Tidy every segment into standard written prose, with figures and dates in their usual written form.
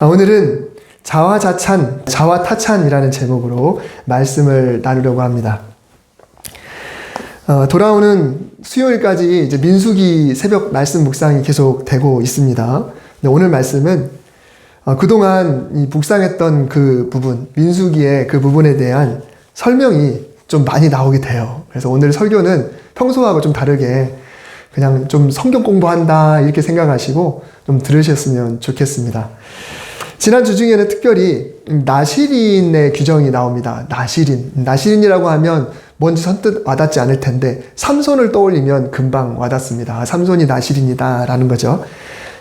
오늘은 자화자찬, 자화타찬이라는 제목으로 말씀을 나누려고 합니다. 돌아오는 수요일까지 이제 민수기 새벽 말씀 묵상이 계속 되고 있습니다. 오늘 말씀은 그동안 이 묵상했던 그 부분, 민수기의 그 부분에 대한 설명이 좀 많이 나오게 돼요. 그래서 오늘 설교는 평소하고 좀 다르게 그냥 좀 성경 공부한다 이렇게 생각하시고 좀 들으셨으면 좋겠습니다. 지난주 중에는 특별히 나실인의 규정이 나옵니다. 나실인이라고 하면 뭔지 선뜻 와닿지 않을 텐데 삼손을 떠올리면 금방 와닿습니다. 삼손이 나실인이다 라는 거죠.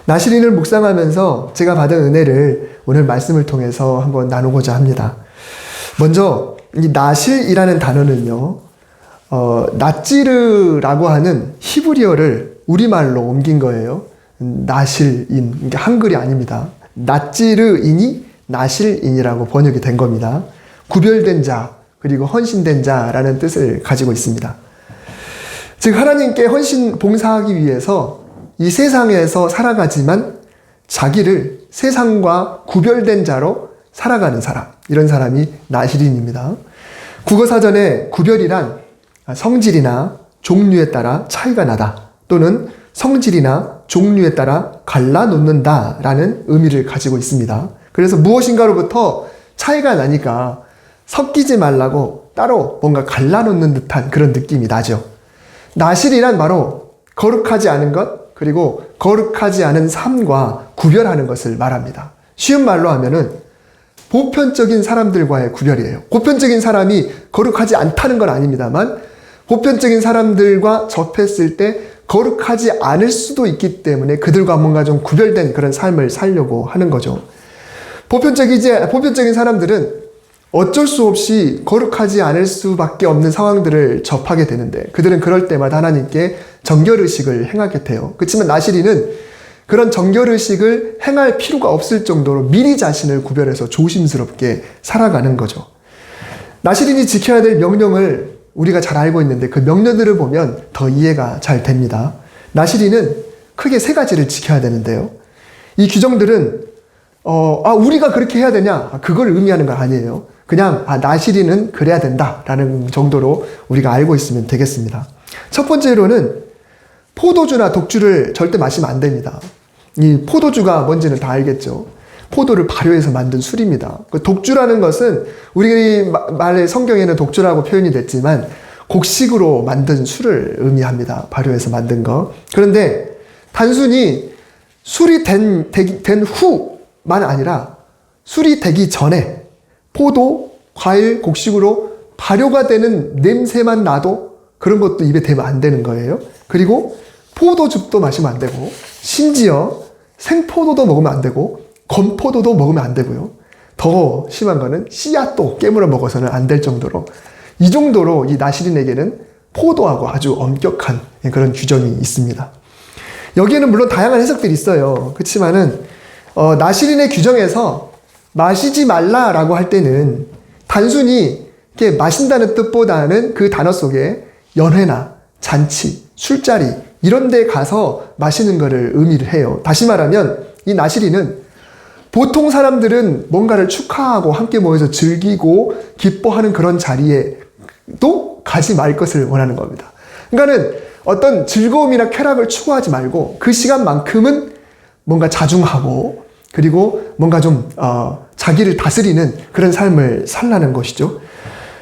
나실인을 묵상하면서 제가 받은 은혜를 오늘 말씀을 통해서 한번 나누고자 합니다. 먼저 이 나실이라는 단어는요, 나찌르라고 하는 히브리어를 우리말로 옮긴 거예요. 나실인, 이게 한글이 아닙니다. 나찌르인이 나실인이라고 번역이 된 겁니다. 구별된 자, 그리고 헌신된 자라는 뜻을 가지고 있습니다. 즉 하나님께 헌신 봉사하기 위해서 이 세상에서 살아가지만 자기를 세상과 구별된 자로 살아가는 사람, 이런 사람이 나실인입니다. 국어사전에 구별이란 성질이나 종류에 따라 차이가 나다, 또는 성질이나 종류에 따라 갈라놓는다 라는 의미를 가지고 있습니다. 그래서 무엇인가로부터 차이가 나니까 섞이지 말라고 따로 뭔가 갈라놓는 듯한 그런 느낌이 나죠. 나실이란 바로 거룩하지 않은 것, 그리고 거룩하지 않은 삶과 구별하는 것을 말합니다. 쉬운 말로 하면은 보편적인 사람들과의 구별이에요. 보편적인 사람이 거룩하지 않다는 건 아닙니다만 보편적인 사람들과 접했을 때 거룩하지 않을 수도 있기 때문에 그들과 뭔가 좀 구별된 그런 삶을 살려고 하는 거죠. 보편적인 사람들은 어쩔 수 없이 거룩하지 않을 수밖에 없는 상황들을 접하게 되는데 그들은 그럴 때마다 하나님께 정결의식을 행하게 돼요. 그렇지만 나실인은 그런 정결의식을 행할 필요가 없을 정도로 미리 자신을 구별해서 조심스럽게 살아가는 거죠. 나실인이 지켜야 될 명령을 우리가 잘 알고 있는데 그 명령들을 보면 더 이해가 잘 됩니다. 나실인은 크게 세 가지를 지켜야 되는데요. 이 규정들은 우리가 그렇게 해야 되냐? 그걸 의미하는 건 아니에요. 그냥 나실인은 그래야 된다라는 정도로 우리가 알고 있으면 되겠습니다. 첫 번째로는 포도주나 독주를 절대 마시면 안 됩니다. 이 포도주가 뭔지는 다 알겠죠. 포도를 발효해서 만든 술입니다. 독주라는 것은 우리 말의 성경에는 독주라고 표현이 됐지만 곡식으로 만든 술을 의미합니다. 발효해서 만든 거. 그런데 단순히 술이 된 후만 아니라 술이 되기 전에 포도, 과일, 곡식으로 발효가 되는 냄새만 나도 그런 것도 입에 대면 안 되는 거예요. 그리고 포도즙도 마시면 안 되고 심지어 생포도도 먹으면 안 되고 건포도도 먹으면 안 되고요. 더 심한 거는 씨앗도 깨물어 먹어서는 안 될 정도로 이 정도로 이 나실인에게는 포도하고 아주 엄격한 그런 규정이 있습니다. 여기에는 물론 다양한 해석들이 있어요. 그렇지만은 나실인의 규정에서 마시지 말라라고 할 때는 단순히 이렇게 마신다는 뜻보다는 그 단어 속에 연회나 잔치, 술자리 이런 데 가서 마시는 것을 의미를 해요. 다시 말하면 이 나실인은 보통 사람들은 뭔가를 축하하고 함께 모여서 즐기고 기뻐하는 그런 자리에도 가지 말 것을 원하는 겁니다. 그러니까는 어떤 즐거움이나 쾌락을 추구하지 말고 그 시간만큼은 뭔가 자중하고 그리고 뭔가 좀 자기를 다스리는 그런 삶을 살라는 것이죠.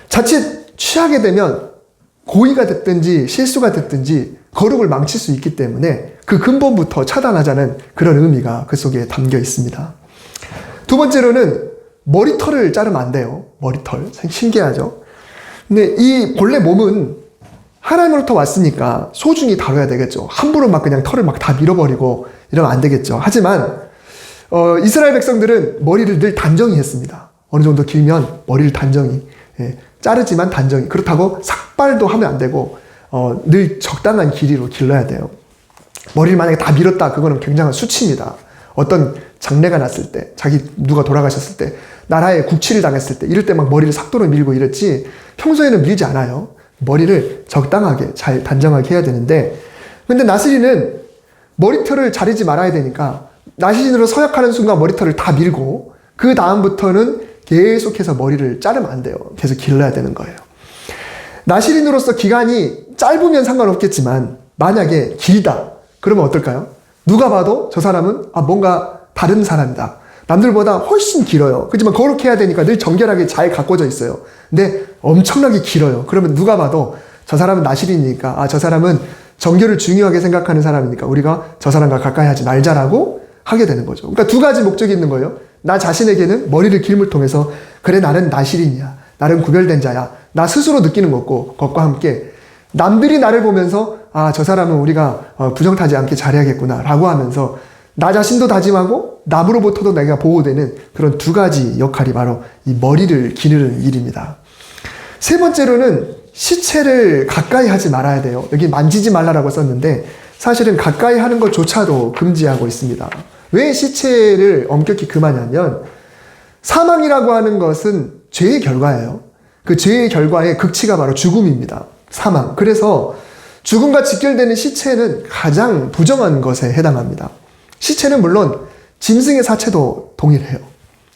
자칫 취하게 되면 고의가 됐든지 실수가 됐든지 거룩을 망칠 수 있기 때문에 그 근본부터 차단하자는 그런 의미가 그 속에 담겨 있습니다. 두 번째로는 머리털을 자르면 안 돼요. 머리털. 신기하죠? 근데 이 본래 몸은 하나님으로부터 왔으니까 소중히 다뤄야 되겠죠. 함부로 막 그냥 털을 막 다 밀어버리고 이러면 안 되겠죠. 하지만 이스라엘 백성들은 머리를 늘 단정히 했습니다. 어느 정도 길면 머리를 단정히 자르지만 단정히. 그렇다고 삭발도 하면 안 되고 늘 적당한 길이로 길러야 돼요. 머리를 만약에 다 밀었다, 그거는 굉장한 수치입니다. 어떤 장례가 났을 때, 누가 돌아가셨을 때, 나라에 국치를 당했을 때, 이럴 때 막 머리를 삭도로 밀고 이랬지 평소에는 밀지 않아요. 머리를 적당하게 잘 단정하게 해야 되는데, 근데 나슬이는 머리털을 자르지 말아야 되니까 나시린으로 서약하는 순간 머리털을 다 밀고 그 다음부터는 계속해서 머리를 자르면 안 돼요. 계속 길러야 되는 거예요. 나시린으로서 기간이 짧으면 상관없겠지만 만약에 길다. 그러면 어떨까요? 누가 봐도 저 사람은 뭔가 다른 사람이다. 남들보다 훨씬 길어요. 그렇지만 거룩해야 해야 되니까 늘 정결하게 잘 가꿔져 있어요. 근데 엄청나게 길어요. 그러면 누가 봐도 저 사람은 나시린이니까 저 사람은 정결을 중요하게 생각하는 사람이니까 우리가 저 사람과 가까이 하지 말자라고 하게 되는 거죠. 그러니까 두 가지 목적이 있는 거예요. 나 자신에게는 머리를 기름을 통해서 그래 나는 나시린이야. 나는 구별된 자야. 나 스스로 느끼는 것과 함께 남들이 나를 보면서 저 사람은 우리가 부정타지 않게 잘해야겠구나 라고 하면서 나 자신도 다짐하고 남으로부터도 내가 보호되는 그런 두 가지 역할이 바로 이 머리를 기르는 일입니다. 세 번째로는 시체를 가까이 하지 말아야 돼요. 여기 만지지 말라라고 썼는데 사실은 가까이 하는 것조차도 금지하고 있습니다. 왜 시체를 엄격히 금하냐면 사망이라고 하는 것은 죄의 결과예요. 그 죄의 결과의 극치가 바로 죽음입니다. 사망. 그래서 죽음과 직결되는 시체는 가장 부정한 것에 해당합니다. 시체는 물론 짐승의 사체도 동일해요.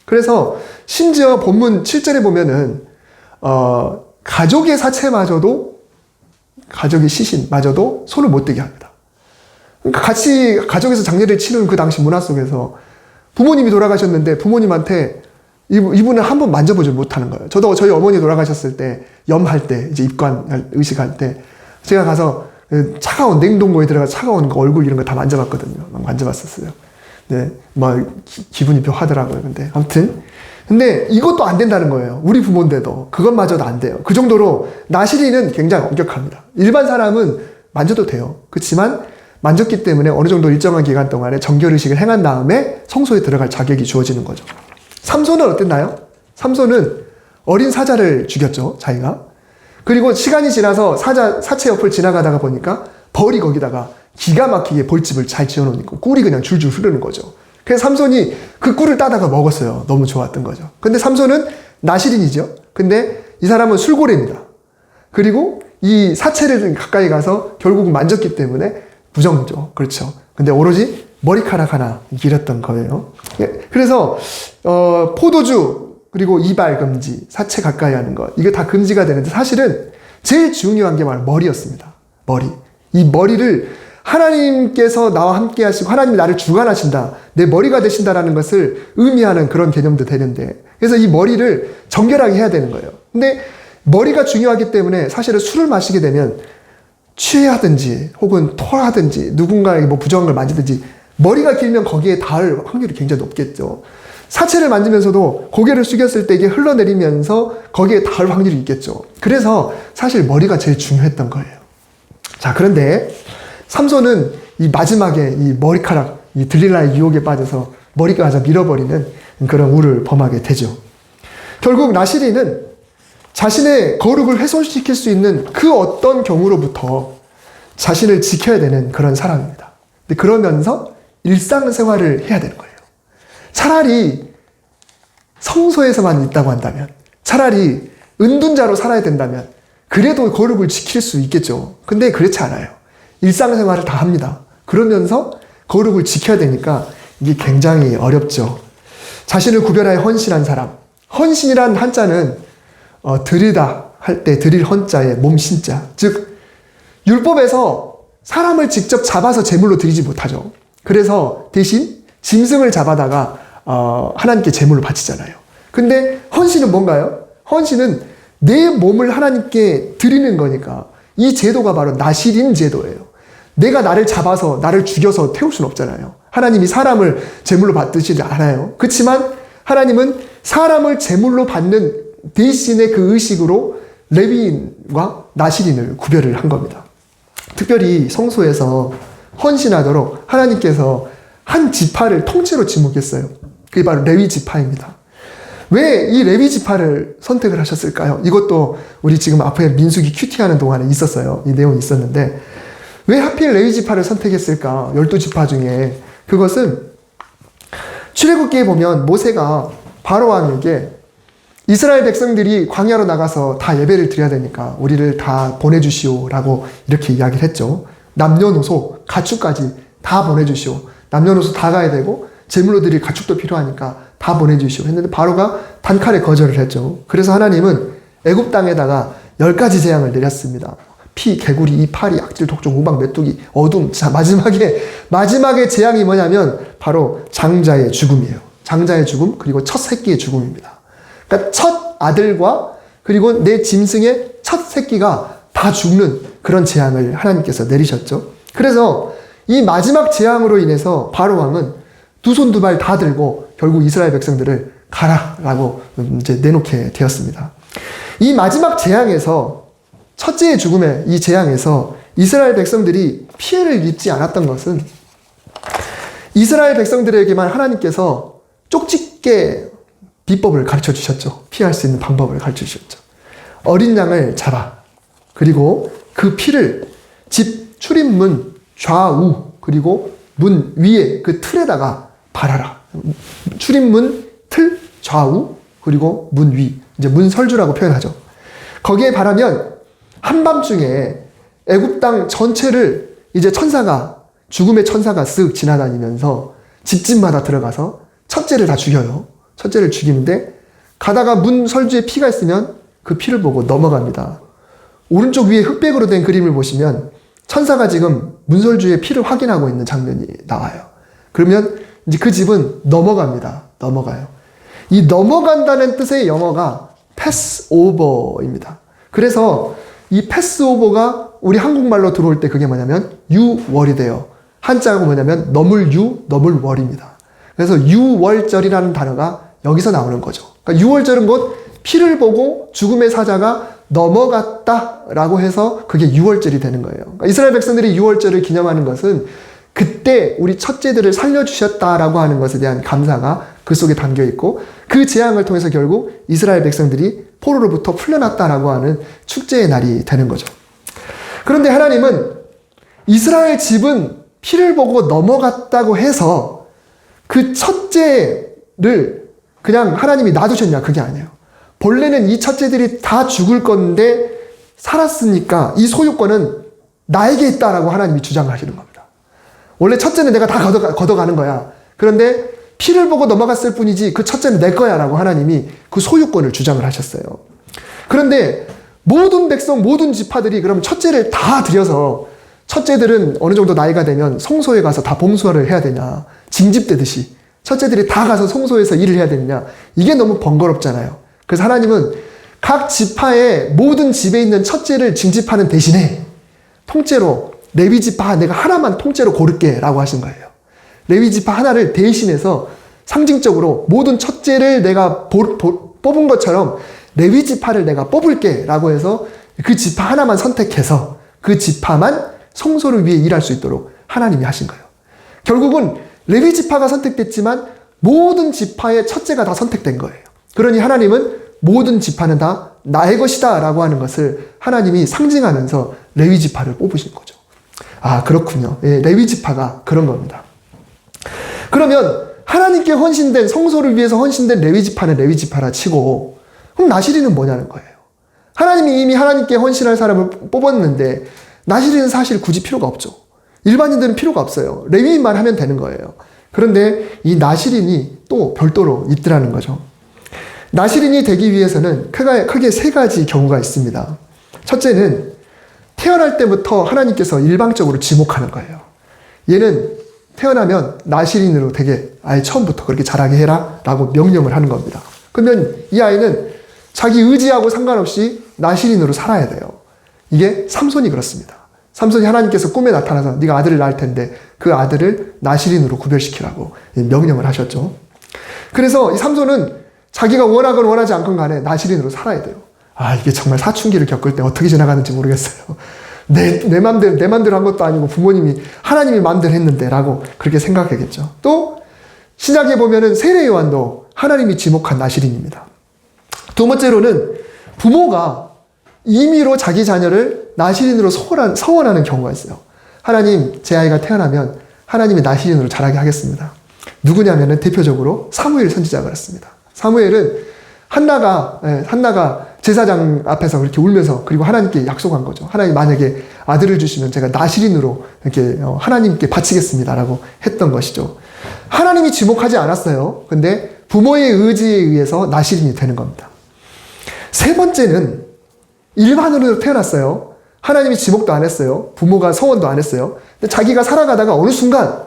그래서 심지어 본문 7절에 보면은 가족의 사체마저도 가족의 시신마저도 손을 못 대게 합니다. 그러니까 같이 가족에서 장례를 치는 그 당시 문화 속에서 부모님이 돌아가셨는데 부모님한테 이분을 한 번 만져보지 못하는 거예요. 저도 저희 어머니 돌아가셨을 때 염할 때 이제 입관 의식할 때 제가 가서 차가운 냉동고에 들어가서 차가운 거 얼굴 이런 거 다 만져봤거든요. 막 만져봤었어요. 네, 막 기분이 묘하더라고요. 근데 아무튼 근데 이것도 안 된다는 거예요. 우리 부모인데도 그것마저도 안 돼요. 그 정도로 나시린은 굉장히 엄격합니다. 일반 사람은 만져도 돼요. 그렇지만 만졌기 때문에 어느 정도 일정한 기간 동안에 정결의식을 행한 다음에 성소에 들어갈 자격이 주어지는 거죠. 삼손은 어땠나요? 삼손은 어린 사자를 죽였죠, 자기가. 그리고 시간이 지나서 사체 옆을 지나가다가 보니까 벌이 거기다가 기가 막히게 벌집을 잘 지어놓으니까 꿀이 그냥 줄줄 흐르는 거죠. 그래서 삼손이 그 꿀을 따다가 먹었어요. 너무 좋았던 거죠. 근데 삼손은 나시린이죠. 근데 이 사람은 술고래입니다. 그리고 이 사체를 가까이 가서 결국은 만졌기 때문에 부정이죠. 그렇죠. 근데 오로지 머리카락 하나 길었던 거예요. 그래서 포도주 그리고 이발 금지, 사체 가까이 하는 것 이거 다 금지가 되는데 사실은 제일 중요한 게 바로 머리였습니다. 머리. 이 머리를 하나님께서 나와 함께 하시고 하나님이 나를 주관하신다. 내 머리가 되신다라는 것을 의미하는 그런 개념도 되는데 그래서 이 머리를 정결하게 해야 되는 거예요. 근데 머리가 중요하기 때문에 사실은 술을 마시게 되면 취하든지 혹은 토하든지 누군가에게 부정한 걸 만지든지 머리가 길면 거기에 닿을 확률이 굉장히 높겠죠. 사체를 만지면서도 고개를 숙였을 때 이게 흘러내리면서 거기에 닿을 확률이 있겠죠. 그래서 사실 머리가 제일 중요했던 거예요. 자, 그런데 삼손은 이 마지막에 이 머리카락, 이 들릴라의 유혹에 빠져서 머리가 가서 밀어버리는 그런 우를 범하게 되죠. 결국 나시린은 자신의 거룩을 훼손시킬 수 있는 그 어떤 경우로부터 자신을 지켜야 되는 그런 사람입니다. 근데 그러면서 일상생활을 해야 되는 거예요. 차라리 성소에서만 있다고 한다면, 차라리 은둔자로 살아야 된다면, 그래도 거룩을 지킬 수 있겠죠. 근데 그렇지 않아요. 일상생활을 다 합니다. 그러면서 거룩을 지켜야 되니까 이게 굉장히 어렵죠. 자신을 구별하여 헌신한 사람. 헌신이란 한자는 드리다 할 때 드릴 헌자에 몸신자. 즉 율법에서 사람을 직접 잡아서 제물로 드리지 못하죠. 그래서 대신 짐승을 잡아다가 하나님께 제물로 바치잖아요. 근데 헌신은 뭔가요? 헌신은 내 몸을 하나님께 드리는 거니까 이 제도가 바로 나시린 제도예요. 내가 나를 잡아서 나를 죽여서 태울 수는 없잖아요. 하나님이 사람을 제물로 받으시지 않아요. 그렇지만 하나님은 사람을 제물로 받는 대신의 그 의식으로 레위인과 나시린을 구별을 한 겁니다. 특별히 성소에서 헌신하도록 하나님께서 한 지파를 통째로 지목했어요. 그게 바로 레위 지파입니다. 왜 이 레위 지파를 선택을 하셨을까요? 이것도 우리 지금 앞에 민수기 큐티하는 동안에 있었어요. 이 내용이 있었는데 왜 하필 레위 지파를 선택했을까? 12지파 중에 그것은 출애굽기에 보면 모세가 바로왕에게 이스라엘 백성들이 광야로 나가서 다 예배를 드려야 되니까 우리를 다 보내주시오 라고 이렇게 이야기를 했죠. 남녀노소 가축까지 다 보내주시오. 남녀노소 다 가야 되고 제물로 드릴 가축도 필요하니까 다 보내주시오 했는데 바로가 단칼에 거절을 했죠. 그래서 하나님은 애굽 땅에다가 10가지 재앙을 내렸습니다. 피, 개구리, 이파리, 악질, 독종, 우박, 메뚜기, 어둠. 자, 마지막에 재앙이 뭐냐면 바로 장자의 죽음이에요. 장자의 죽음, 그리고 첫 새끼의 죽음입니다. 그러니까 첫 아들과 그리고 내 짐승의 첫 새끼가 다 죽는 그런 재앙을 하나님께서 내리셨죠. 그래서 이 마지막 재앙으로 인해서 바로 왕은 두 손 두 발 다 들고 결국 이스라엘 백성들을 가라라고 이제 내놓게 되었습니다. 이 마지막 재앙에서 첫째의 죽음의 이 재앙에서 이스라엘 백성들이 피해를 입지 않았던 것은 이스라엘 백성들에게만 하나님께서 쪽집게 비법을 가르쳐 주셨죠. 피할 수 있는 방법을 가르쳐 주셨죠. 어린 양을 잡아 그리고 그 피를 집 출입문 좌우 그리고 문 위에 그 틀에다가 발하라. 출입문 틀 좌우 그리고 문 위, 이제 문설주라고 표현하죠. 거기에 바라면 한밤중에 애굽 땅 전체를 이제 죽음의 천사가 쓱 지나다니면서 집집마다 들어가서 첫째를 다 죽여요. 첫째를 죽이는데 가다가 문설주에 피가 있으면 그 피를 보고 넘어갑니다. 오른쪽 위에 흑백으로 된 그림을 보시면 천사가 지금 문설주의 피를 확인하고 있는 장면이 나와요. 그러면 이제 그 집은 넘어가요. 이 넘어간다는 뜻의 영어가 패스오버입니다. 그래서 이 패스오버가 우리 한국말로 들어올 때 그게 뭐냐면 유월이 돼요. 한자가 뭐냐면 넘을 월입니다. 그래서 유월절이라는 단어가 여기서 나오는 거죠. 그러니까 유월절은 곧 피를 보고 죽음의 사자가 넘어갔다라고 해서 그게 유월절이 되는 거예요. 그러니까 이스라엘 백성들이 유월절을 기념하는 것은 그때 우리 첫째들을 살려주셨다라고 하는 것에 대한 감사가 그 속에 담겨 있고 그 재앙을 통해서 결국 이스라엘 백성들이 포로로부터 풀려났다라고 하는 축제의 날이 되는 거죠. 그런데 하나님은 이스라엘 집은 피를 보고 넘어갔다고 해서 그 첫째를 그냥 하나님이 놔두셨냐? 그게 아니에요. 본래는 이 첫째들이 다 죽을 건데 살았으니까 이 소유권은 나에게 있다라고 하나님이 주장하시는 겁니다. 원래 첫째는 내가 다 걷어가는 거야. 그런데 피를 보고 넘어갔을 뿐이지 그 첫째는 내 거야 라고 하나님이 그 소유권을 주장을 하셨어요. 그런데 모든 백성, 모든 지파들이 그럼 첫째를 다 들여서 첫째들은 어느 정도 나이가 되면 성소에 가서 다 봉수를 해야 되냐. 징집되듯이 첫째들이 다 가서 성소에서 일을 해야 되느냐. 이게 너무 번거롭잖아요. 그래서 하나님은 각 지파의 모든 집에 있는 첫째를 징집하는 대신에 통째로 레위 지파 내가 하나만 통째로 고를게 라고 하신 거예요. 레위 지파 하나를 대신해서 상징적으로 모든 첫째를 내가 뽑은 것처럼 레위 지파를 내가 뽑을게 라고 해서 그 지파 하나만 선택해서 그 지파만 성소를 위해 일할 수 있도록 하나님이 하신 거예요. 결국은 레위 지파가 선택됐지만 모든 지파의 첫째가 다 선택된 거예요. 그러니 하나님은 모든 지파는 다 나의 것이다 라고 하는 것을 하나님이 상징하면서 레위 지파를 뽑으신 거죠. 아, 그렇군요. 예, 레위 지파가 그런 겁니다. 그러면 하나님께 헌신된, 성소를 위해서 헌신된 레위 지파는 레위 지파라 치고 그럼 나시린은 뭐냐는 거예요. 하나님이 이미 하나님께 헌신할 사람을 뽑았는데 나시린은 사실 굳이 필요가 없죠. 일반인들은 필요가 없어요. 레위인만 하면 되는 거예요. 그런데 이 나시린이 또 별도로 있더라는 거죠. 나시린이 되기 위해서는 크게 세 가지 경우가 있습니다. 첫째는 태어날 때부터 하나님께서 일방적으로 지목하는 거예요. 얘는 태어나면 나시린으로 되게 아예 처음부터 그렇게 자라게 해라 라고 명령을 하는 겁니다. 그러면 이 아이는 자기 의지하고 상관없이 나시린으로 살아야 돼요. 이게 삼손이 그렇습니다. 삼손이 하나님께서 꿈에 나타나서 네가 아들을 낳을 텐데 그 아들을 나시린으로 구별시키라고 명령을 하셨죠. 그래서 이 삼손은 자기가 원하건 원하지 않건 간에 나시린으로 살아야 돼요. 아, 이게 정말 사춘기를 겪을 때 어떻게 지나가는지 모르겠어요. 내 맘대로 한 것도 아니고 부모님이 하나님이 맘대로 했는데 라고 그렇게 생각하겠죠. 또 신약에 보면은 세례 요한도 하나님이 지목한 나시린입니다. 두 번째로는 부모가 임의로 자기 자녀를 나시린으로 서원하는 경우가 있어요. 하나님, 제 아이가 태어나면 하나님이 나시린으로 자라게 하겠습니다. 누구냐면은 대표적으로 사무엘 선지자가 그랬습니다. 사무엘은 한나가 제사장 앞에서 그렇게 울면서 그리고 하나님께 약속한 거죠. 하나님 만약에 아들을 주시면 제가 나실인으로 이렇게 하나님께 바치겠습니다라고 했던 것이죠. 하나님이 지목하지 않았어요. 근데 부모의 의지에 의해서 나실인이 되는 겁니다. 세 번째는 일반으로 태어났어요. 하나님이 지목도 안 했어요. 부모가 서원도 안 했어요. 근데 자기가 살아가다가 어느 순간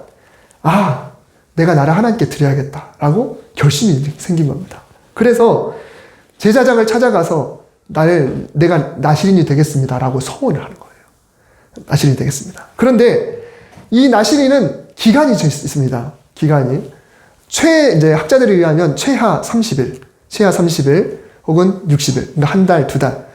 내가 나를 하나님께 드려야겠다라고 결심이 생긴 겁니다. 그래서 제사장을 찾아가서 내가 나실인이 되겠습니다라고 서원을 하는 거예요. 나실인이 되겠습니다. 그런데 이 나실인은 기간이 있습니다. 기간이 이제 학자들에 의하면 최하 30일 혹은 60일, 그러니까 한 달, 두 달.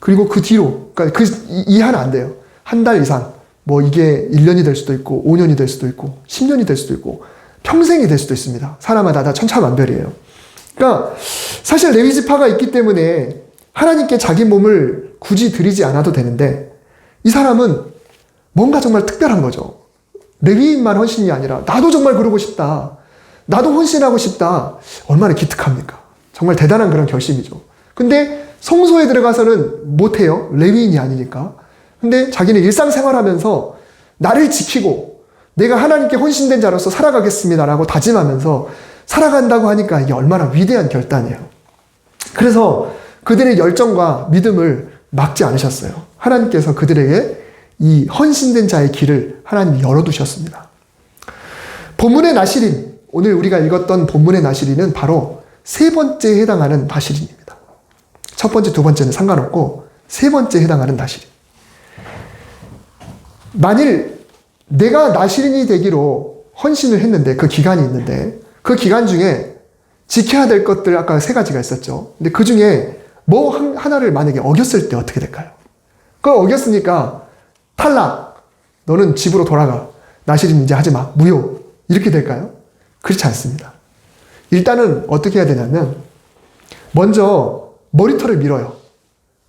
그리고 그 뒤로, 그러니까 그 이하는 안 돼요. 한 달 이상, 뭐 이게 1년이 될 수도 있고, 5년이 될 수도 있고, 10년이 될 수도 있고, 평생이 될 수도 있습니다. 사람마다 다 천차만별이에요. 그러니까 사실 레위 지파가 있기 때문에 하나님께 자기 몸을 굳이 드리지 않아도 되는데 이 사람은 뭔가 정말 특별한 거죠. 레위인만 헌신이 아니라 나도 정말 그러고 싶다. 나도 헌신하고 싶다. 얼마나 기특합니까? 정말 대단한 그런 결심이죠. 근데 성소에 들어가서는 못해요. 레위인이 아니니까. 근데 자기는 일상생활하면서 나를 지키고 내가 하나님께 헌신된 자로서 살아가겠습니다라고 다짐하면서 살아간다고 하니까 이게 얼마나 위대한 결단이에요. 그래서 그들의 열정과 믿음을 막지 않으셨어요. 하나님께서 그들에게 이 헌신된 자의 길을 하나님이 열어두셨습니다. 본문의 나실인, 오늘 우리가 읽었던 본문의 나실인은 바로 세 번째에 해당하는 나실인입니다. 첫 번째, 두 번째는 상관없고 세 번째에 해당하는 나실인. 만일 내가 나실인이 되기로 헌신을 했는데 그 기간이 있는데 그 기간 중에 지켜야 될 것들 아까 세 가지가 있었죠. 근데 그 중에 뭐 하나를 만약에 어겼을 때 어떻게 될까요? 그거 어겼으니까 탈락. 너는 집으로 돌아가. 나실인 이제 하지 마. 무효. 이렇게 될까요? 그렇지 않습니다. 일단은 어떻게 해야 되냐면 먼저 머리털을 밀어요.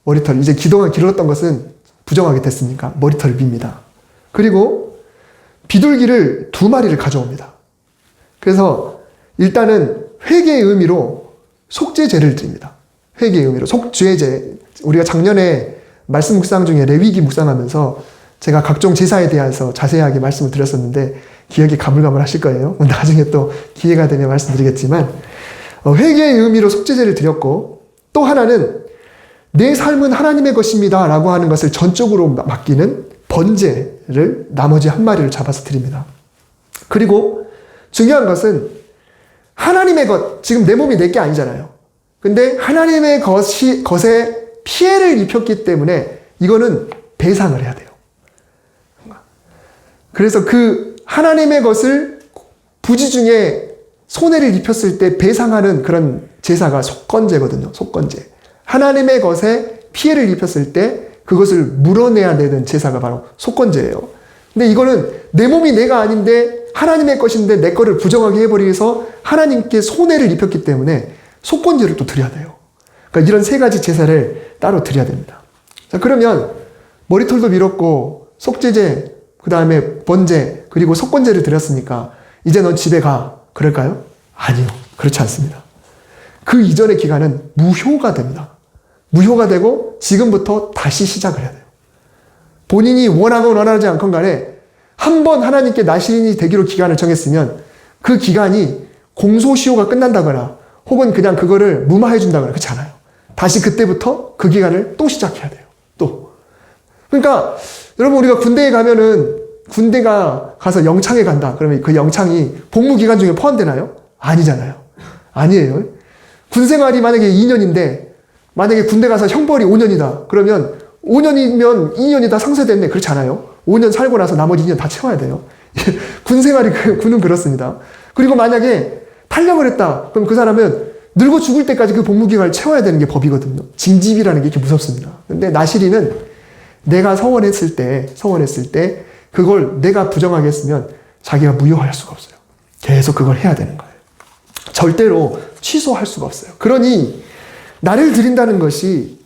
머리털. 이제 그동안 길었던 것은 부정하게 됐으니까 머리털을 밉니다. 그리고 비둘기를 2마리를 가져옵니다. 그래서 일단은 회개의 의미로 속죄제를 드립니다. 회개의 의미로 속죄제. 우리가 작년에 말씀 묵상 중에 레위기 묵상하면서 제가 각종 제사에 대해서 자세하게 말씀을 드렸었는데 기억이 가물가물하실 거예요. 나중에 또 기회가 되면 말씀드리겠지만 회개의 의미로 속죄제를 드렸고 또 하나는 내 삶은 하나님의 것입니다 라고 하는 것을 전적으로 맡기는 번제를 나머지 1마리를 잡아서 드립니다. 그리고 중요한 것은 하나님의 것, 지금 내 몸이 내게 아니잖아요. 근데 하나님의 것에 피해를 입혔기 때문에 이거는 배상을 해야 돼요. 그래서 그 하나님의 것을 부지 중에 손해를 입혔을 때 배상하는 그런 제사가 속건제거든요. 속건제. 하나님의 것에 피해를 입혔을 때 그것을 물어내야 되는 제사가 바로 속건제예요. 근데 이거는 내 몸이 내가 아닌데 하나님의 것인데 내 거를 부정하게 해버리면서 하나님께 손해를 입혔기 때문에 속건제를 또 드려야 돼요. 그러니까 이런 3가지 제사를 따로 드려야 됩니다. 자, 그러면 머리털도 밀었고 속죄제, 그 다음에 번제, 그리고 속건제를 드렸으니까 이제 넌 집에 가. 그럴까요? 아니요. 그렇지 않습니다. 그 이전의 기간은 무효가 됩니다. 무효가 되고 지금부터 다시 시작을 해야 돼요. 본인이 원하건 원하지 않건 간에 한 번 하나님께 나실인이 되기로 기간을 정했으면 그 기간이 공소시효가 끝난다거나 혹은 그냥 그거를 무마해 준다거나 그렇지 않아요. 다시 그때부터 그 기간을 또 시작해야 돼요. 또. 그러니까 여러분 우리가 군대에 가면은 군대가 가서 영창에 간다. 그러면 그 영창이 복무 기간 중에 포함되나요? 아니잖아요. 아니에요. 군 생활이 만약에 2년인데 만약에 군대 가서 형벌이 5년이다. 그러면 5년이면 2년이 다 상쇄됐네. 그렇지 않아요? 5년 살고 나서 나머지 2년 다 채워야 돼요. 군 생활이, 군은 그렇습니다. 그리고 만약에 탈영을 했다. 그럼 그 사람은 늙어 죽을 때까지 그 복무기간을 채워야 되는 게 법이거든요. 징집이라는 게 이렇게 무섭습니다. 근데 나실이는 내가 서원했을 때 그걸 내가 부정하게 했으면 자기가 무효할 수가 없어요. 계속 그걸 해야 되는 거예요. 절대로 취소할 수가 없어요. 그러니 나를 드린다는 것이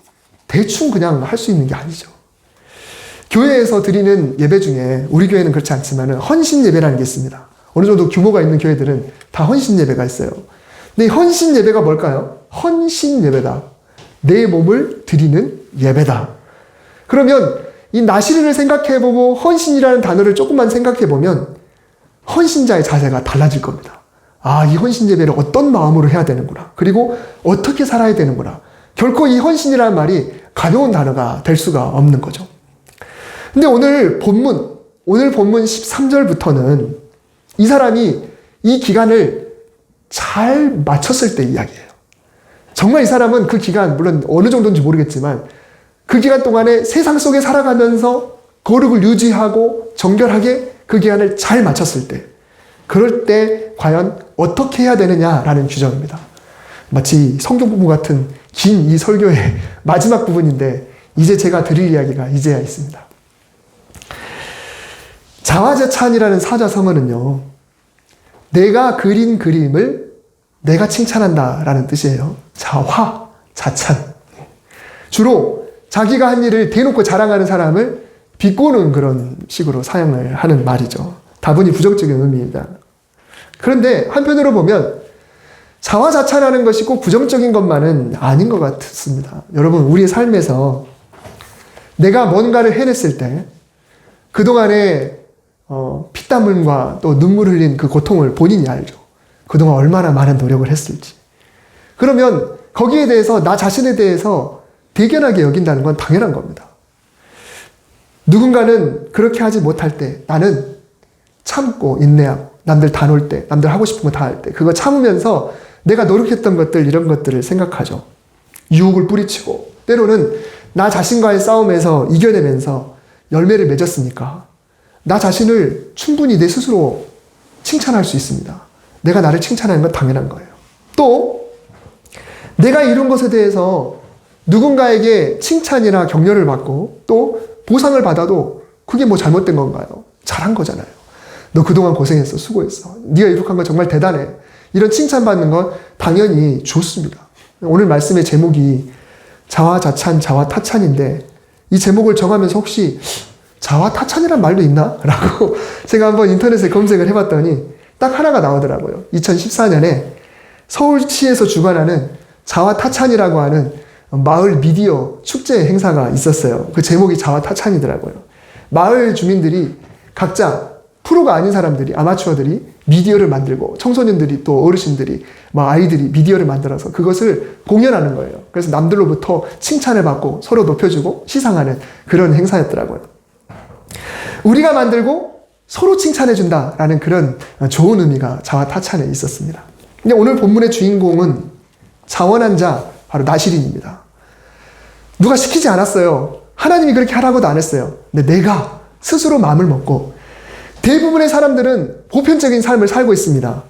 대충 그냥 할 수 있는 게 아니죠. 교회에서 드리는 예배 중에 우리 교회는 그렇지 않지만 헌신 예배라는 게 있습니다. 어느 정도 규모가 있는 교회들은 다 헌신 예배가 있어요. 근데 이 헌신 예배가 뭘까요? 헌신 예배다. 내 몸을 드리는 예배다. 그러면 이 나시린을 생각해보고 헌신이라는 단어를 조금만 생각해보면 헌신자의 자세가 달라질 겁니다. 아, 이 헌신 예배를 어떤 마음으로 해야 되는구나. 그리고 어떻게 살아야 되는구나. 결코 이 헌신이라는 말이 가벼운 단어가 될 수가 없는 거죠. 근데 오늘 본문 13절부터는 이 사람이 이 기간을 잘 마쳤을 때 이야기예요. 정말 이 사람은 그 기간, 물론 어느 정도인지 모르겠지만 그 기간 동안에 세상 속에 살아가면서 거룩을 유지하고 정결하게 그 기간을 잘 마쳤을 때, 그럴 때 과연 어떻게 해야 되느냐라는 규정입니다. 마치 성경 부분 같은 긴 이 설교의 마지막 부분인데 이제 제가 드릴 이야기가 이제야 있습니다. 자화자찬이라는 사자성어는요, 내가 그린 그림을 내가 칭찬한다라는 뜻이에요. 자화자찬. 주로 자기가 한 일을 대놓고 자랑하는 사람을 비꼬는 그런 식으로 사용을 하는 말이죠. 다분히 부정적인 의미입니다. 그런데 한편으로 보면 자화자찬하는 것이 꼭 부정적인 것만은 아닌 것 같습니다. 여러분, 우리의 삶에서 내가 뭔가를 해냈을 때 그동안에 피땀hul과 또 눈물 흘린 그 고통을 본인이 알죠. 그동안 얼마나 많은 노력을 했을지. 그러면 거기에 대해서 나 자신에 대해서 대견하게 여긴다는 건 당연한 겁니다. 누군가는 그렇게 하지 못할 때 나는 참고 인내하고 남들 다 놀 때, 남들 하고 싶은 거 다 할 때 그거 참으면서 내가 노력했던 것들, 이런 것들을 생각하죠. 유혹을 뿌리치고 때로는 나 자신과의 싸움에서 이겨내면서 열매를 맺었으니까 나 자신을 충분히 내 스스로 칭찬할 수 있습니다. 내가 나를 칭찬하는 건 당연한 거예요. 또 내가 이룬 것에 대해서 누군가에게 칭찬이나 격려를 받고 또 보상을 받아도 그게 뭐 잘못된 건가요? 잘한 거잖아요. 너 그동안 고생했어. 수고했어. 네가 이룩한 건 정말 대단해. 이런 칭찬받는 건 당연히 좋습니다. 오늘 말씀의 제목이 자화자찬, 자화타찬인데 이 제목을 정하면서 혹시 자화타찬이란 말도 있나? 라고 제가 한번 인터넷에 검색을 해봤더니 딱 하나가 나오더라고요. 2014년에 서울시에서 주관하는 자화타찬이라고 하는 마을 미디어 축제 행사가 있었어요. 그 제목이 자화타찬이더라고요. 마을 주민들이 각자 프로가 아닌 사람들이, 아마추어들이 미디어를 만들고 청소년들이 또 어르신들이, 아이들이 미디어를 만들어서 그것을 공연하는 거예요. 그래서 남들로부터 칭찬을 받고 서로 높여주고 시상하는 그런 행사였더라고요. 우리가 만들고 서로 칭찬해준다라는 그런 좋은 의미가 자화타찬에 있었습니다. 근데 오늘 본문의 주인공은 자원한 자, 바로 나시린입니다. 누가 시키지 않았어요. 하나님이 그렇게 하라고도 안 했어요. 근데 내가 스스로 마음을 먹고, 대부분의 사람들은 보편적인 삶을 살고 있습니다.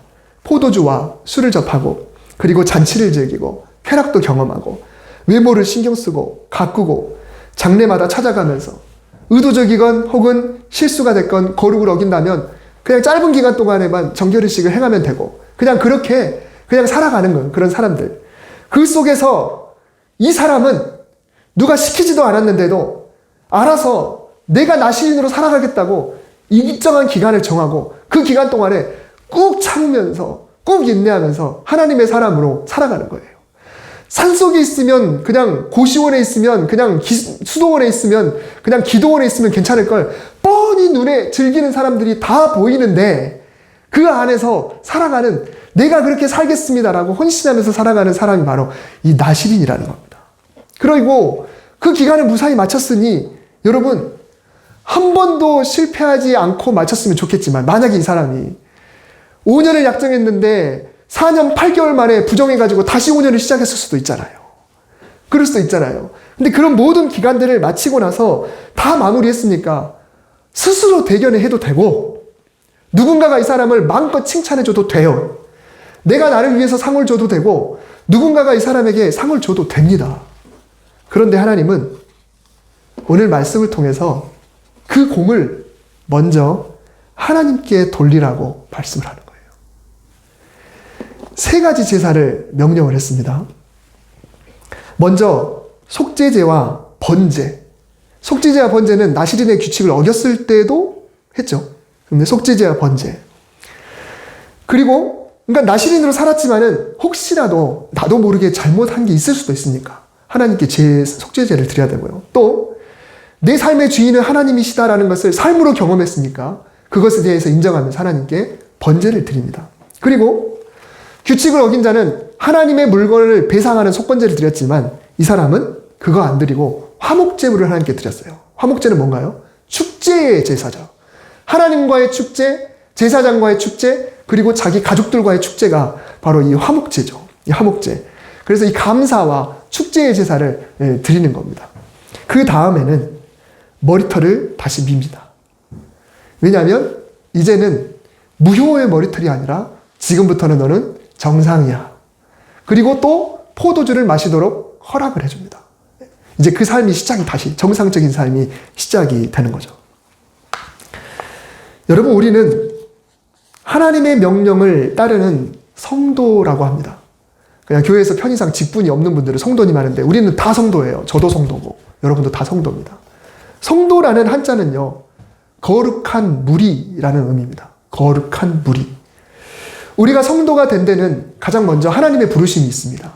포도주와 술을 접하고, 그리고 잔치를 즐기고, 쾌락도 경험하고, 외모를 신경 쓰고, 가꾸고, 장례마다 찾아가면서 의도적이건 혹은 실수가 됐건 거룩을 어긴다면 그냥 짧은 기간 동안에만 정결의식을 행하면 되고, 그냥 그렇게 그냥 살아가는 거예요. 그런 사람들. 그 속에서 이 사람은 누가 시키지도 않았는데도 알아서 내가 나시린으로 살아가겠다고 일정한 기간을 정하고 그 기간 동안에 꾹 참으면서 꾹 인내하면서 하나님의 사람으로 살아가는 거예요. 산속에 있으면 그냥 고시원에 있으면 그냥 수도원에 있으면 그냥 기도원에 있으면 괜찮을 걸 뻔히 눈에 즐기는 사람들이 다 보이는데 그 안에서 살아가는, 내가 그렇게 살겠습니다라고 헌신하면서 살아가는 사람이 바로 이 나시린이라는 겁니다. 그리고 그 기간을 무사히 마쳤으니 여러분, 한 번도 실패하지 않고 마쳤으면 좋겠지만 만약에 이 사람이 5년을 약정했는데 4년 8개월 만에 부정해가지고 다시 5년을 시작했을 수도 있잖아요. 그럴 수도 있잖아요. 근데 그런 모든 기간들을 마치고 나서 다 마무리했으니까 스스로 대견해 해도 되고, 누군가가 이 사람을 마음껏 칭찬해줘도 돼요. 내가 나를 위해서 상을 줘도 되고, 누군가가 이 사람에게 상을 줘도 됩니다. 그런데 하나님은 오늘 말씀을 통해서 그 공을 먼저 하나님께 돌리라고 말씀을 하는 거예요. 3가지 제사를 명령을 했습니다. 먼저 속죄제와 번제. 속죄제와 번제는 나시린의 규칙을 어겼을 때도 했죠. 근데 속죄제와 번제. 그리고 그러니까 나시린으로 살았지만은 혹시라도 나도 모르게 잘못한 게 있을 수도 있으니까 하나님께 속죄제를 드려야 되고요. 또 내 삶의 주인은 하나님이시다라는 것을 삶으로 경험했으니까 그것에 대해서 인정하면서 하나님께 번제를 드립니다. 그리고 규칙을 어긴 자는 하나님의 물건을 배상하는 속번제를 드렸지만 이 사람은 그거 안 드리고 화목제물을 하나님께 드렸어요. 화목제는 뭔가요? 축제의 제사죠. 하나님과의 축제, 제사장과의 축제, 그리고 자기 가족들과의 축제가 바로 이 화목제죠. 이 화목제. 그래서 이 감사와 축제의 제사를 드리는 겁니다. 그 다음에는 머리털을 다시 밉니다. 왜냐하면 이제는 무효의 머리털이 아니라 지금부터는 너는 정상이야. 그리고 또 포도주를 마시도록 허락을 해줍니다. 이제 그 삶이 시작이 다시 정상적인 삶이 시작이 되는 거죠. 여러분, 우리는 하나님의 명령을 따르는 성도라고 합니다. 그냥 교회에서 편의상 직분이 없는 분들은 성도님 하는데 우리는 다 성도예요. 저도 성도고 여러분도 다 성도입니다. 성도라는 한자는요, 거룩한 무리라는 의미입니다. 거룩한 무리. 우리가 성도가 된 데는 가장 먼저 하나님의 부르심이 있습니다.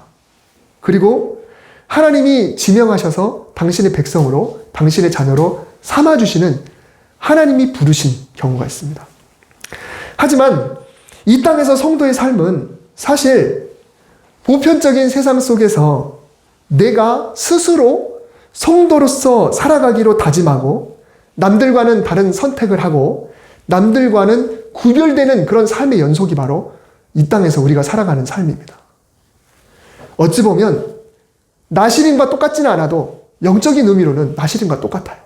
그리고 하나님이 지명하셔서 당신의 백성으로, 당신의 자녀로 삼아주시는 하나님이 부르신 경우가 있습니다. 하지만 이 땅에서 성도의 삶은 사실 보편적인 세상 속에서 내가 스스로 성도로서 살아가기로 다짐하고 남들과는 다른 선택을 하고 남들과는 구별되는 그런 삶의 연속이 바로 이 땅에서 우리가 살아가는 삶입니다. 어찌 보면 나시린과 똑같지는 않아도 영적인 의미로는 나시린과 똑같아요.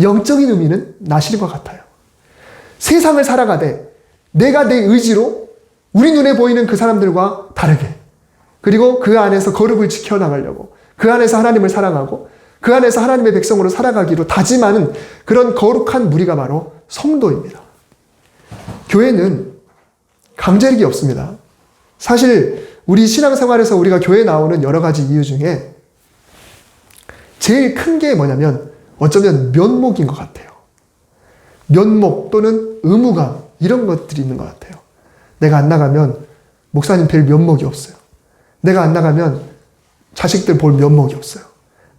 영적인 의미는 나시린과 같아요. 세상을 살아가되 내가 내 의지로 우리 눈에 보이는 그 사람들과 다르게, 그리고 그 안에서 거룩을 지켜나가려고, 그 안에서 하나님을 사랑하고 그 안에서 하나님의 백성으로 살아가기로 다짐하는 그런 거룩한 무리가 바로 성도입니다. 교회는 강제력이 없습니다. 사실 우리 신앙생활에서 우리가 교회에 나오는 여러 가지 이유 중에 제일 큰 게 뭐냐면 어쩌면 면목인 것 같아요. 면목 또는 의무감, 이런 것들이 있는 것 같아요. 내가 안 나가면 목사님 뵐 면목이 없어요. 내가 안 나가면 자식들 볼 면목이 없어요.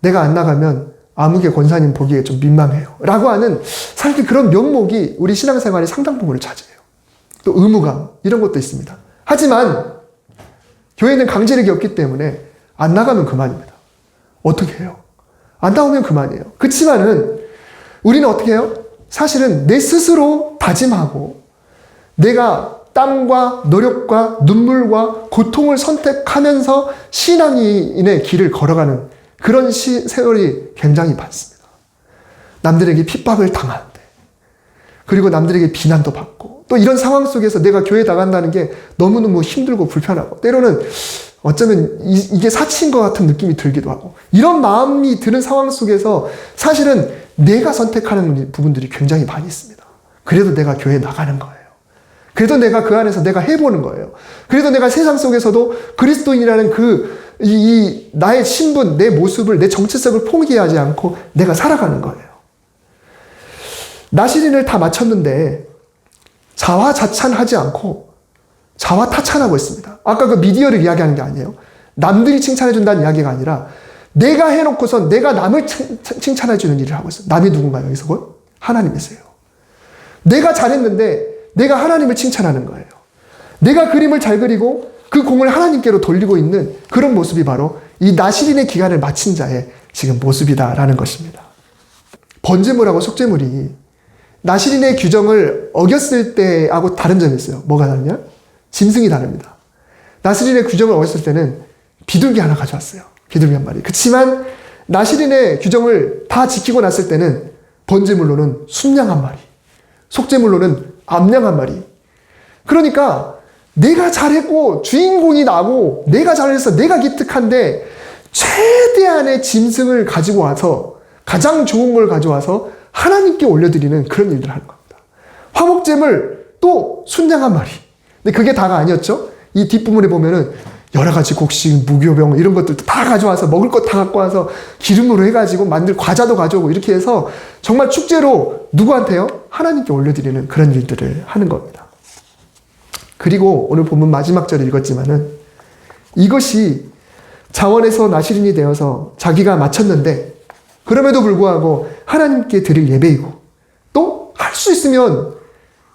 내가 안 나가면 아무개 권사님 보기에 좀 민망해요. 라고 하는 사실 그런 면목이 우리 신앙생활의 상당 부분을 차지해요. 또 의무감, 이런 것도 있습니다. 하지만 교회는 강제력이 없기 때문에 안 나가면 그만입니다. 어떻게 해요? 안 나오면 그만이에요. 그렇지만은 우리는 어떻게 해요? 사실은 내 스스로 다짐하고 내가 땀과 노력과 눈물과 고통을 선택하면서 신앙인의 길을 걸어가는 그런 세월이 굉장히 많습니다. 남들에게 핍박을 당하는데, 그리고 남들에게 비난도 받고, 또 이런 상황 속에서 내가 교회 나간다는 게 너무너무 힘들고 불편하고, 때로는 어쩌면 이게 사치인 것 같은 느낌이 들기도 하고, 이런 마음이 드는 상황 속에서 사실은 내가 선택하는 부분들이 굉장히 많이 있습니다. 그래도 내가 교회에 나가는 거예요. 그래도 내가 그 안에서 내가 해보는 거예요. 그래도 내가 세상 속에서도 그리스도인이라는 나의 신분, 내 모습을, 내 정체성을 포기하지 않고 내가 살아가는 거예요. 나시린을 다 마쳤는데 자화자찬하지 않고 자화타찬하고 있습니다. 아까 그 미디어를 이야기하는 게 아니에요. 남들이 칭찬해준다는 이야기가 아니라 내가 해놓고서 내가 남을 칭찬해주는 일을 하고 있어요. 남이 누군가요? 여기서 하나님이세요. 내가 잘했는데 내가 하나님을 칭찬하는 거예요. 내가 그림을 잘 그리고 그 공을 하나님께로 돌리고 있는 그런 모습이 바로 이 나시린의 기간을 마친 자의 지금 모습이다라는 것입니다. 번제물하고 속죄물이 나시린의 규정을 어겼을 때하고 다른 점이 있어요. 뭐가 다르냐? 짐승이 다릅니다. 나시린의 규정을 어겼을 때는 비둘기 하나 가져왔어요. 비둘기 한 마리. 그렇지만 나시린의 규정을 다 지키고 났을 때는 번제물로는 순양 한 마리, 속죄물로는 암양 한 마리. 그러니까 내가 잘했고 주인공이 나고 내가 잘해서 내가 기특한데 최대한의 짐승을 가지고 와서 가장 좋은 걸 가져와서 하나님께 올려드리는 그런 일들을 하는 겁니다. 화목제물 또 순양 한 마리. 근데 그게 다가 아니었죠. 이 뒷부분에 보면은 여러 가지 곡식, 무교병 이런 것들도 다 가져와서 먹을 것 다 갖고 와서 기름으로 해가지고 만들 과자도 가져오고 이렇게 해서 정말 축제로 누구한테요? 하나님께 올려드리는 그런 일들을 하는 겁니다. 그리고 오늘 본문 마지막 절을 읽었지만은 이것이 자원에서 나시린이 되어서 자기가 마쳤는데 그럼에도 불구하고 하나님께 드릴 예배이고 또 할 수 있으면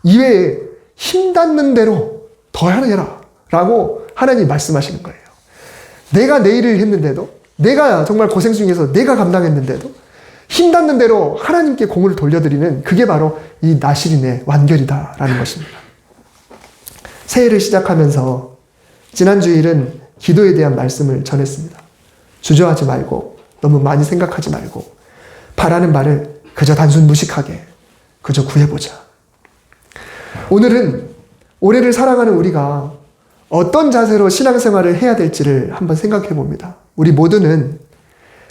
이외에 힘 닿는 대로 더 해라 라고 하나님 말씀하시는 거예요. 내가 내 일을 했는데도, 내가 정말 고생 중에서 내가 감당했는데도 힘 닿는 대로 하나님께 공을 돌려드리는 그게 바로 이 나시린의 완결이다라는 것입니다. 새해를 시작하면서 지난 주일은 기도에 대한 말씀을 전했습니다. 주저하지 말고 너무 많이 생각하지 말고 바라는 바를 그저 단순 무식하게 그저 구해보자. 오늘은 올해를 살아가는 우리가 어떤 자세로 신앙생활을 해야 될지를 한번 생각해 봅니다. 우리 모두는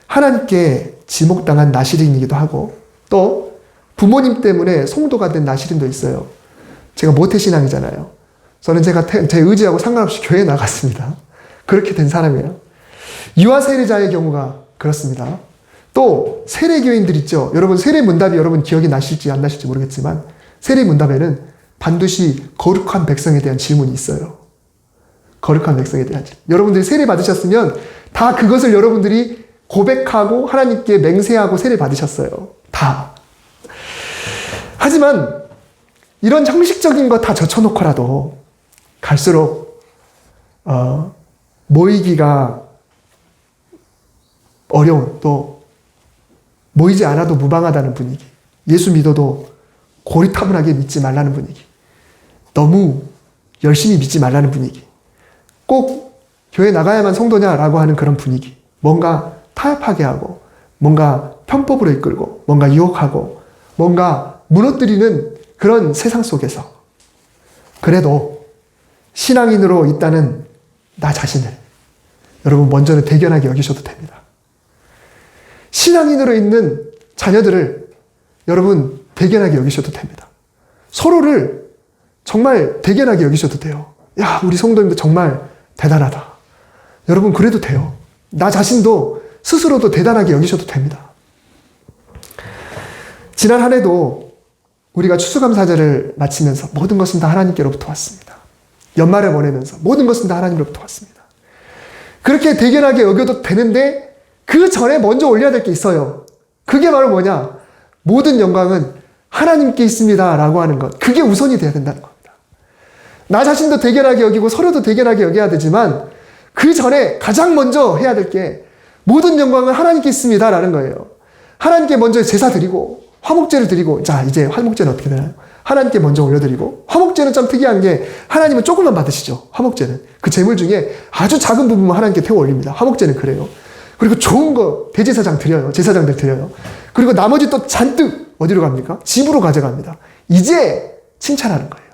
하나님께 지목당한 나시린이기도 하고 또 부모님 때문에 송도가 된 나시린도 있어요. 제가 모태신앙이잖아요. 저는 제 의지하고 상관없이 교회에 나갔습니다. 그렇게 된 사람이에요. 유아 세례자의 경우가 그렇습니다. 또 세례교인들 있죠. 여러분 세례문답이 여러분 기억이 나실지 안 나실지 모르겠지만 세례문답에는 반드시 거룩한 백성에 대한 질문이 있어요. 거룩한 백성에 대한 질문. 여러분들이 세례 받으셨으면 다 그것을 여러분들이 고백하고 하나님께 맹세하고 세례 받으셨어요. 다. 하지만 이런 형식적인 거 다 젖혀놓고라도 갈수록 모이기가 어려운, 또 모이지 않아도 무방하다는 분위기, 예수 믿어도 고리타분하게 믿지 말라는 분위기, 너무 열심히 믿지 말라는 분위기, 꼭 교회 나가야만 성도냐라고 하는 그런 분위기, 뭔가 타협하게 하고 뭔가 편법으로 이끌고 뭔가 유혹하고 뭔가 무너뜨리는 그런 세상 속에서 그래도 신앙인으로 있다는 나 자신을 여러분 먼저는 대견하게 여기셔도 됩니다. 신앙인으로 있는 자녀들을 여러분 대견하게 여기셔도 됩니다. 서로를 정말 대견하게 여기셔도 돼요. 야, 우리 성도님도 정말 대단하다. 여러분 그래도 돼요. 나 자신도 스스로도 대단하게 여기셔도 됩니다. 지난 한 해도 우리가 추수감사절을 마치면서 모든 것은 다 하나님께로부터 왔습니다. 연말을 보내면서 모든 것은 다 하나님으로부터 왔습니다. 그렇게 대견하게 여겨도 되는데 그 전에 먼저 올려야 될 게 있어요. 그게 바로 뭐냐? 모든 영광은 하나님께 있습니다 라고 하는 것. 그게 우선이 돼야 된다는 겁니다. 나 자신도 대견하게 여기고 서로도 대견하게 여겨야 되지만 그 전에 가장 먼저 해야 될 게 모든 영광은 하나님께 있습니다 라는 거예요. 하나님께 먼저 제사 드리고 화목제를 드리고, 자 이제 화목제는 어떻게 되나요? 하나님께 먼저 올려드리고, 화목제는 좀 특이한 게 하나님은 조금만 받으시죠. 화목제는 그 제물 중에 아주 작은 부분만 하나님께 태워 올립니다. 화목제는 그래요. 그리고 좋은 거 대제사장 드려요. 제사장들 드려요. 그리고 나머지 또 잔뜩 어디로 갑니까? 집으로 가져갑니다. 이제 칭찬하는 거예요.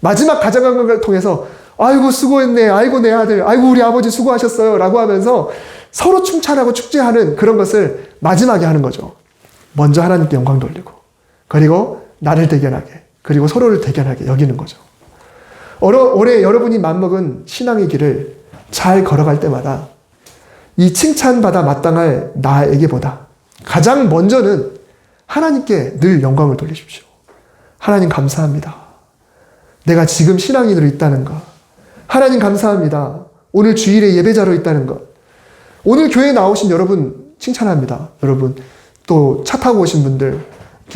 마지막 가져간 걸 통해서 아이고 수고했네, 아이고 내 아들, 아이고 우리 아버지 수고하셨어요 라고 하면서 서로 칭찬하고 축제하는 그런 것을 마지막에 하는 거죠. 먼저 하나님께 영광 돌리고, 그리고 나를 대견하게, 그리고 서로를 대견하게 여기는 거죠. 올해 여러분이 맘먹은 신앙의 길을 잘 걸어갈 때마다 이 칭찬받아 마땅할 나에게보다 가장 먼저는 하나님께 늘 영광을 돌리십시오. 하나님 감사합니다. 내가 지금 신앙인으로 있다는 것. 하나님 감사합니다. 오늘 주일에 예배자로 있다는 것. 오늘 교회에 나오신 여러분 칭찬합니다. 여러분 또 차 타고 오신 분들,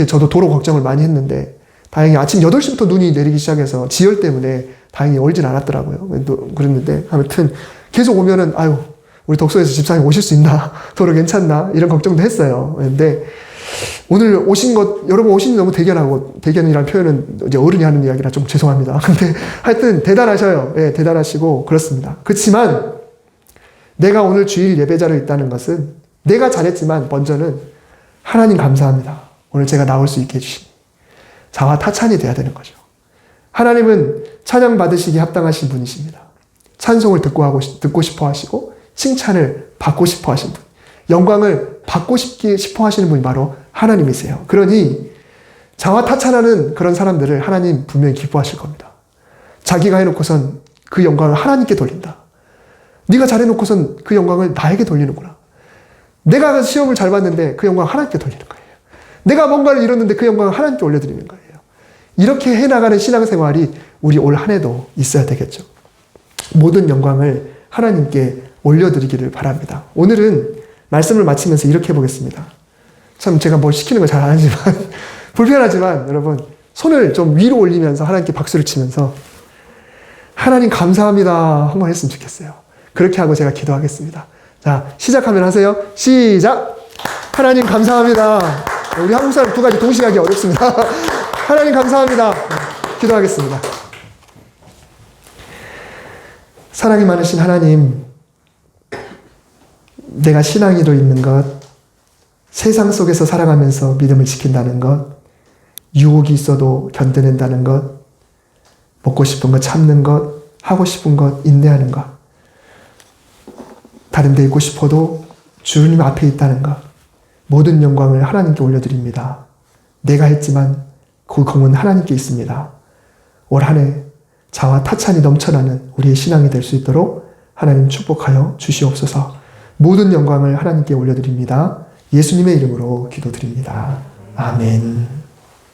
저도 도로 걱정을 많이 했는데 다행히 아침 8시부터 눈이 내리기 시작해서 지열 때문에 다행히 얼진 않았더라고요. 그랬는데 아무튼 계속 오면은 아유 우리 독서에서 집사님 오실 수 있나? 도로 괜찮나? 이런 걱정도 했어요. 그런데 오늘 오신 것, 여러분 오신 지 너무 대견하고, 대견이라는 표현은 이제 어른이 하는 이야기라 좀 죄송합니다. 근데 하여튼 대단하셔요. 예, 대단하시고 그렇습니다. 그렇지만 내가 오늘 주일 예배자로 있다는 것은 내가 잘했지만 먼저는 하나님 감사합니다. 오늘 제가 나올 수 있게 해주시니 자화 타찬이 돼야 되는 거죠. 하나님은 찬양 받으시기 합당하신 분이십니다. 찬송을 듣고 싶어 하시고 칭찬을 받고 싶어 하신 분, 영광을 받고 싶어 하시는 분이 바로 하나님이세요. 그러니 자화 타찬하는 그런 사람들을 하나님 분명히 기뻐하실 겁니다. 자기가 해놓고선 그 영광을 하나님께 돌린다. 네가 잘해놓고선 그 영광을 나에게 돌리는구나. 내가 시험을 잘 봤는데 그 영광을 하나님께 돌리는 거예요. 내가 뭔가를 이뤘는데 그 영광을 하나님께 올려드리는 거예요. 이렇게 해나가는 신앙생활이 우리 올 한 해도 있어야 되겠죠. 모든 영광을 하나님께 올려드리기를 바랍니다. 오늘은 말씀을 마치면서 이렇게 해보겠습니다. 참 제가 뭘 시키는 걸 잘 안 하지만 불편하지만 여러분 손을 좀 위로 올리면서 하나님께 박수를 치면서 하나님 감사합니다 한번 했으면 좋겠어요. 그렇게 하고 제가 기도하겠습니다. 자, 시작하면 하세요. 시작! 하나님 감사합니다. 우리 한국 사람 두 가지 동시에 하기 어렵습니다. 하나님 감사합니다. 기도하겠습니다. 사랑이 많으신 하나님, 내가 신앙이로 있는 것, 세상 속에서 살아가면서 믿음을 지킨다는 것, 유혹이 있어도 견뎌낸다는 것, 먹고 싶은 것 참는 것, 하고 싶은 것 인내하는 것, 다른 데 있고 싶어도 주님 앞에 있다는 것, 모든 영광을 하나님께 올려드립니다. 내가 했지만 그 공은 하나님께 있습니다. 올 한 해 자와 타찬이 넘쳐나는 우리의 신앙이 될 수 있도록 하나님 축복하여 주시옵소서. 모든 영광을 하나님께 올려드립니다. 예수님의 이름으로 기도드립니다. 아멘.